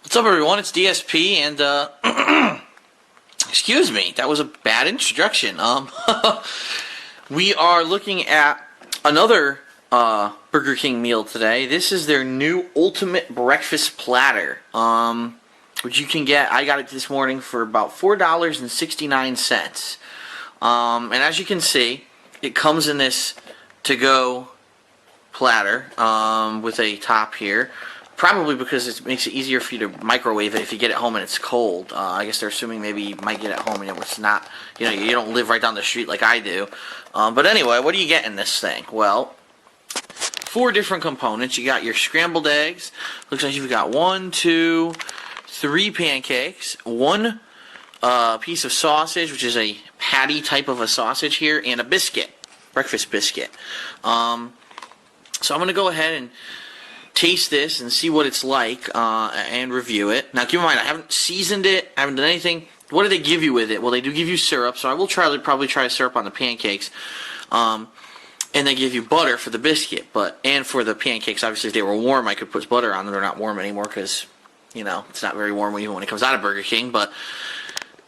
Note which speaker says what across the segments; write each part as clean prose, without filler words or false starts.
Speaker 1: What's up, everyone? It's DSP, and excuse me, that was a bad introduction. We are looking at another Burger King meal today. This is their new Ultimate Breakfast Platter, which you can get. I got it this morning for about $4.69. And as you can see, it comes in this to-go platter with a top here. Probably because it makes it easier for you to microwave it if you get it home and it's cold. I guess they're assuming maybe you might get it home and it's not, you don't live right down the street like I do. But anyway, what do you get in this thing? Well, 4 different components. You got your scrambled eggs. Looks like you've got 1, 2, 3 pancakes, 1 piece of sausage, which is a patty type of a sausage here, and a biscuit, breakfast biscuit. So I'm going to go ahead and taste this and see what it's like and review it. Now keep in mind, I haven't seasoned it, I haven't done anything. What do they give you with it? Well, they do give you syrup, so I will probably try syrup on the pancakes. And they give you butter for the biscuit, and for the pancakes. Obviously, if they were warm, I could put butter on them. They're not warm anymore because, it's not very warm even when it comes out of Burger King. But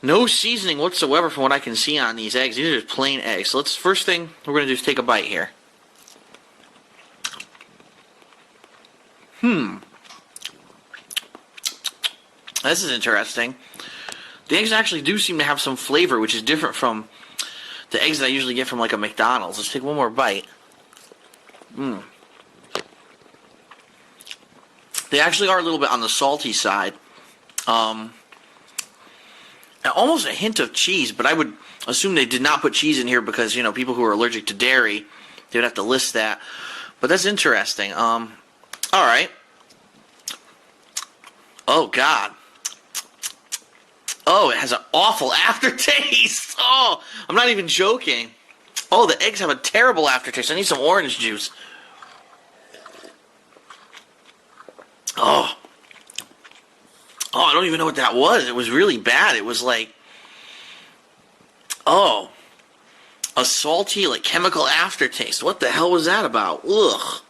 Speaker 1: no seasoning whatsoever from what I can see on these eggs. These are just plain eggs. So first thing we're going to do is take a bite here. This is interesting. The eggs actually do seem to have some flavor, which is different from the eggs that I usually get from like a McDonald's. Let's take one more bite. They actually are a little bit on the salty side. Almost a hint of cheese, but I would assume they did not put cheese in here because, people who are allergic to dairy, they would have to list that. But that's interesting. All right. Oh, God. Oh, it has an awful aftertaste. Oh, I'm not even joking. Oh, the eggs have a terrible aftertaste. I need some orange juice. Oh. Oh, I don't even know what that was. It was really bad. It was like, a salty, chemical aftertaste. What the hell was that about? Ugh.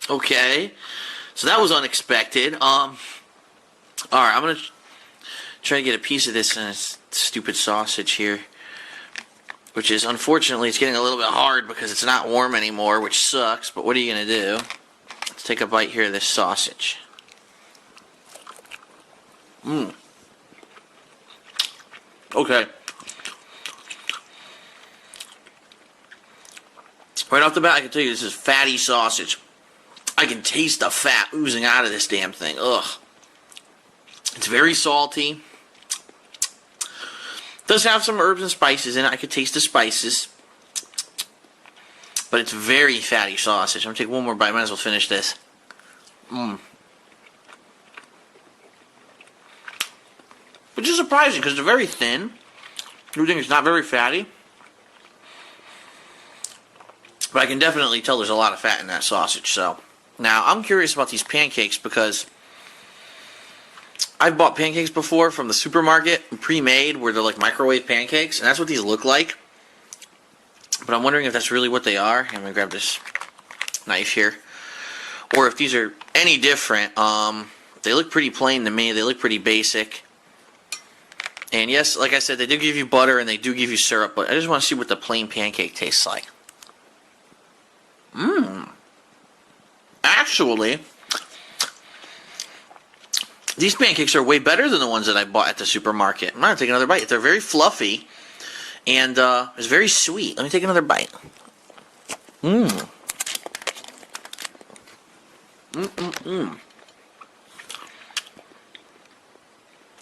Speaker 1: Okay. So that was unexpected. All right, I'm going to try to get a piece of this stupid sausage here, which is, unfortunately, it's getting a little bit hard because it's not warm anymore, which sucks, but what are you going to do? Let's take a bite here of this sausage. Okay. Right off the bat, I can tell you this is fatty sausage. I can taste the fat oozing out of this damn thing. Ugh. It's very salty. Does have some herbs and spices in it. I could taste the spices. But it's very fatty sausage. I'm going to take one more bite. Might as well finish this. Which is surprising because they're very thin. You think it's not very fatty. But I can definitely tell there's a lot of fat in that sausage. So now I'm curious about these pancakes because I've bought pancakes before from the supermarket, pre-made, where they're like microwave pancakes, and that's what these look like. But I'm wondering if that's really what they are. I'm going to grab this knife here. Or if these are any different. They look pretty plain to me. They look pretty basic. And yes, like I said, they do give you butter and they do give you syrup, but I just want to see what the plain pancake tastes like. Actually, these pancakes are way better than the ones that I bought at the supermarket. I'm going to take another bite. They're very fluffy, and it's very sweet. Let me take another bite.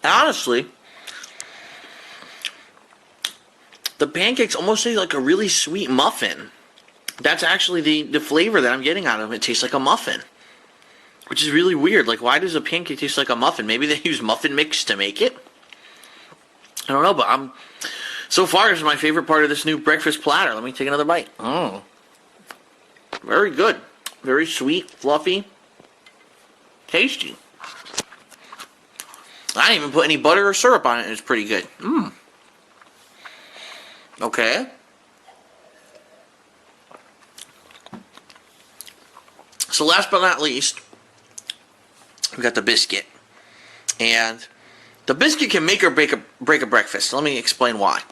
Speaker 1: Honestly, the pancakes almost taste like a really sweet muffin. That's actually the flavor that I'm getting out of them. It tastes like a muffin. Which is really weird. Why does a pancake taste like a muffin? Maybe they use muffin mix to make it? I don't know, but so far, this is my favorite part of this new breakfast platter. Let me take another bite. Very good. Very sweet, fluffy, tasty. I didn't even put any butter or syrup on it, and it's pretty good. Okay. So last but not least, we got the biscuit. And the biscuit can make or break a breakfast. Let me explain why.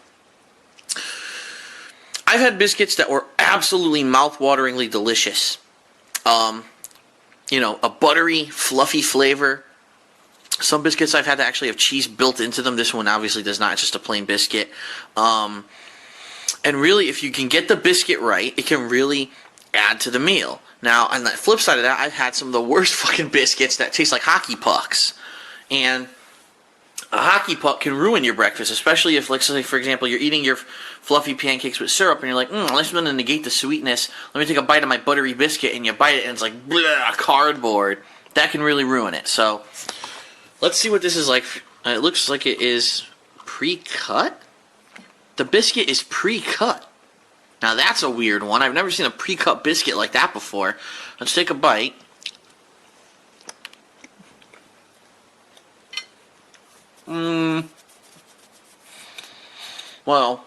Speaker 1: I've had biscuits that were absolutely mouth-wateringly delicious. A buttery, fluffy flavor. Some biscuits I've had to actually have cheese built into them. This one obviously does not. It's just a plain biscuit. And really, if you can get the biscuit right, it can really add to the meal. Now, on the flip side of that, I've had some of the worst fucking biscuits that taste like hockey pucks. And a hockey puck can ruin your breakfast, especially if, let's say, for example, you're eating your fluffy pancakes with syrup, and you're like, I'm just going to negate the sweetness. Let me take a bite of my buttery biscuit, and you bite it, and it's like, bleh, cardboard. That can really ruin it. So, let's see what this is like. It looks like it is pre-cut. The biscuit is pre-cut. Now, that's a weird one. I've never seen a pre-cut biscuit like that before. Let's take a bite. Well,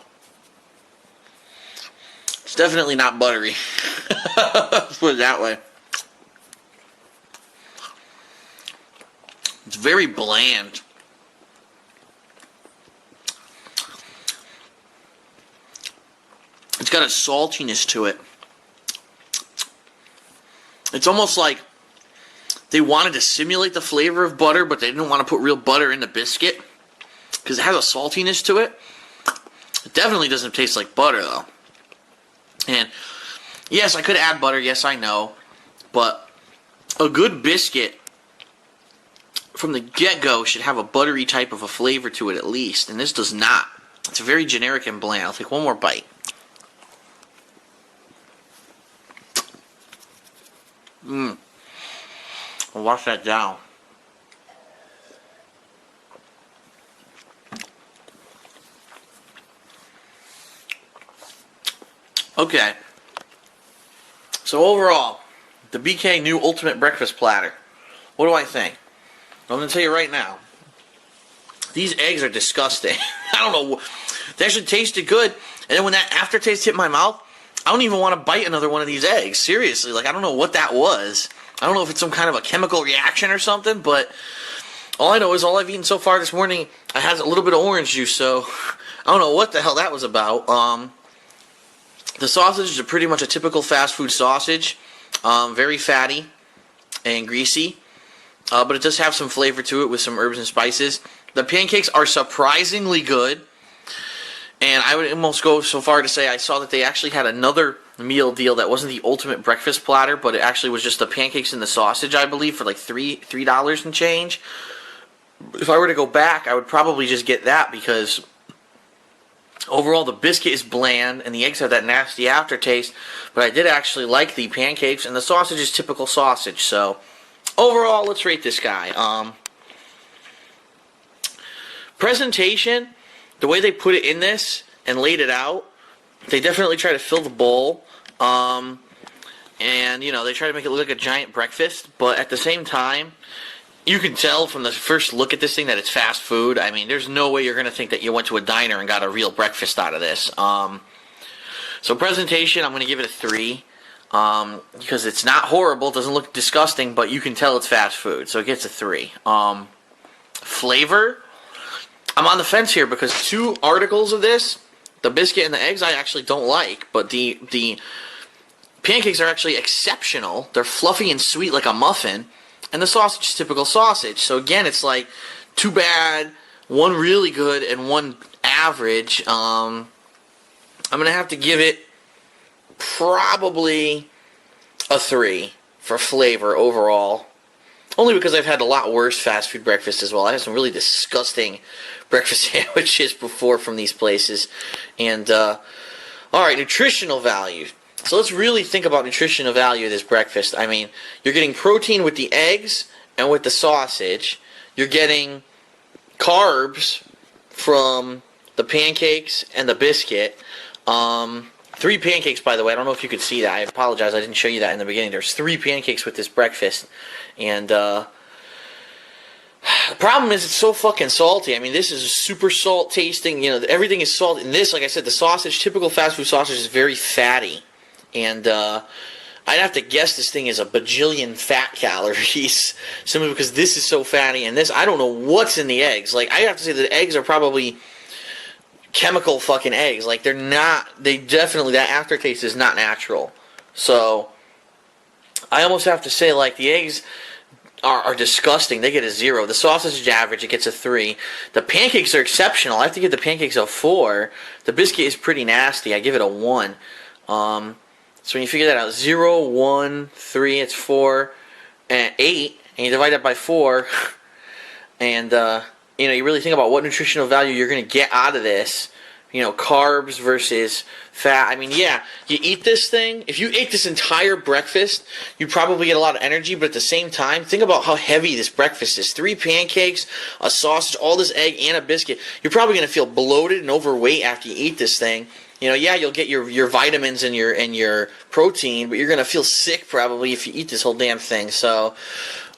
Speaker 1: it's definitely not buttery. Let's put it that way. It's very bland. It's got a saltiness to it. It's almost like they wanted to simulate the flavor of butter, but they didn't want to put real butter in the biscuit because it has a saltiness to it. It definitely doesn't taste like butter, though. And yes, I could add butter. Yes, I know. But a good biscuit from the get-go should have a buttery type of a flavor to it at least. And this does not. It's very generic and bland. I'll take one more bite. I'll wash that down. Okay. So overall, the BK new Ultimate Breakfast Platter. What do I think? I'm going to tell you right now. These eggs are disgusting. I don't know. They actually tasted good. And then when that aftertaste hit my mouth, I don't even want to bite another one of these eggs. Seriously. Like, I don't know what that was. I don't know if it's some kind of a chemical reaction or something, but all I know is all I've eaten so far this morning, I had a little bit of orange juice, so I don't know what the hell that was about. The sausage is pretty much a typical fast food sausage. Very fatty and greasy, but it does have some flavor to it with some herbs and spices. The pancakes are surprisingly good, and I would almost go so far to say I saw that they actually had another meal deal that wasn't the Ultimate Breakfast Platter, but it actually was just the pancakes and the sausage, I believe, for like $3 and change. If I were to go back, I would probably just get that because overall the biscuit is bland and the eggs have that nasty aftertaste, but I did actually like the pancakes, and the sausage is typical sausage. So overall, let's rate this guy. Presentation, the way they put it in this and laid it out, they definitely try to fill the bowl. And, you know, they try to make it look like a giant breakfast, but at the same time, you can tell from the first look at this thing that it's fast food. I mean, there's no way you're going to think that you went to a diner and got a real breakfast out of this. So presentation, I'm going to give it a 3. Because it's not horrible, it doesn't look disgusting, but you can tell it's fast food, so it gets a 3. Flavor, I'm on the fence here because 2 articles of this, the biscuit and the eggs, I actually don't like, but the pancakes are actually exceptional. They're fluffy and sweet like a muffin, and the sausage is typical sausage. So again, it's like 2 bad, 1 really good, and 1 average. I'm going to have to give it probably a 3 for flavor overall. Only because I've had a lot worse fast food breakfast as well. I had some really disgusting breakfast sandwiches before from these places. And, alright, nutritional value. So let's really think about nutritional value of this breakfast. I mean, you're getting protein with the eggs and with the sausage. You're getting carbs from the pancakes and the biscuit. 3 pancakes, by the way. I don't know if you could see that. I apologize. I didn't show you that in the beginning. There's 3 pancakes with this breakfast. And the problem is it's so fucking salty. I mean, this is super salt tasting. You know, everything is salt. And this, like I said, the sausage, typical fast food sausage, is very fatty. And I I'd have to guess this thing is a bajillion fat calories, simply because this is so fatty, and this, I don't know what's in the eggs. Like, I have to say the eggs are probably chemical fucking eggs. Like, they definitely, that aftertaste is not natural. So, I almost have to say, like, the eggs are disgusting. They get a 0. The sausage is average. It gets a 3. The pancakes are exceptional. I have to give the pancakes a 4. The biscuit is pretty nasty. I give it a 1. So when you figure that out, 0, 1, 3, it's 4, and 8, and you divide that by 4, and you really think about what nutritional value you're going to get out of this. Carbs versus fat. I mean, yeah, you eat this thing. If you ate this entire breakfast, you'd probably get a lot of energy, but at the same time, think about how heavy this breakfast is. 3 pancakes, a sausage, all this egg, and a biscuit. You're probably going to feel bloated and overweight after you eat this thing. Yeah, you'll get your vitamins and your protein, but you're going to feel sick probably if you eat this whole damn thing. So,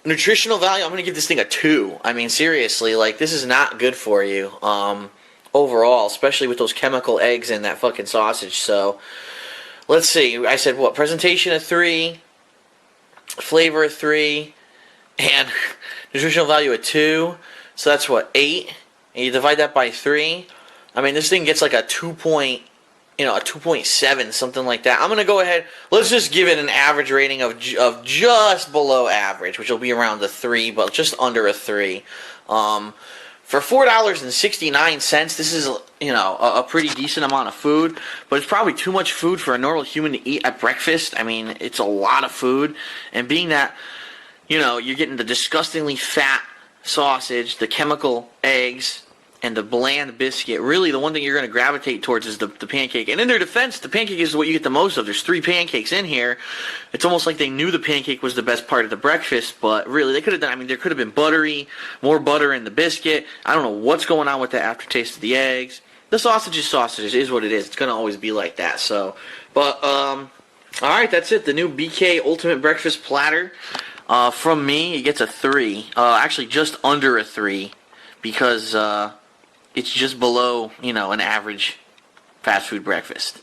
Speaker 1: nutritional value, I'm going to give this thing a 2. I mean, seriously, like, this is not good for you. Overall, especially with those chemical eggs in that fucking sausage. So, let's see. I said what? Presentation a 3, flavor a 3, and nutritional value a 2. So that's what, 8? And you divide that by 3. I mean, this thing gets like a 2.7, something like that. I'm going to go ahead, let's just give it an average rating of just below average, which will be around the 3, but just under a 3. For $4.69, this is, a pretty decent amount of food, but it's probably too much food for a normal human to eat at breakfast. I mean, it's a lot of food, and being that, you're getting the disgustingly fat sausage, the chemical eggs, and the bland biscuit, really the one thing you're going to gravitate towards is the pancake. And in their defense, the pancake is what you get the most of. There's 3 pancakes in here. It's almost like they knew the pancake was the best part of the breakfast, but really they could have done, there could have been more butter in the biscuit. I don't know what's going on with the aftertaste of the eggs. The sausage is what it is. It's going to always be like that. So, but, alright, that's it. The new BK Ultimate Breakfast Platter. From me, it gets a 3. Actually, just under a 3, because, it's just below, an average fast food breakfast.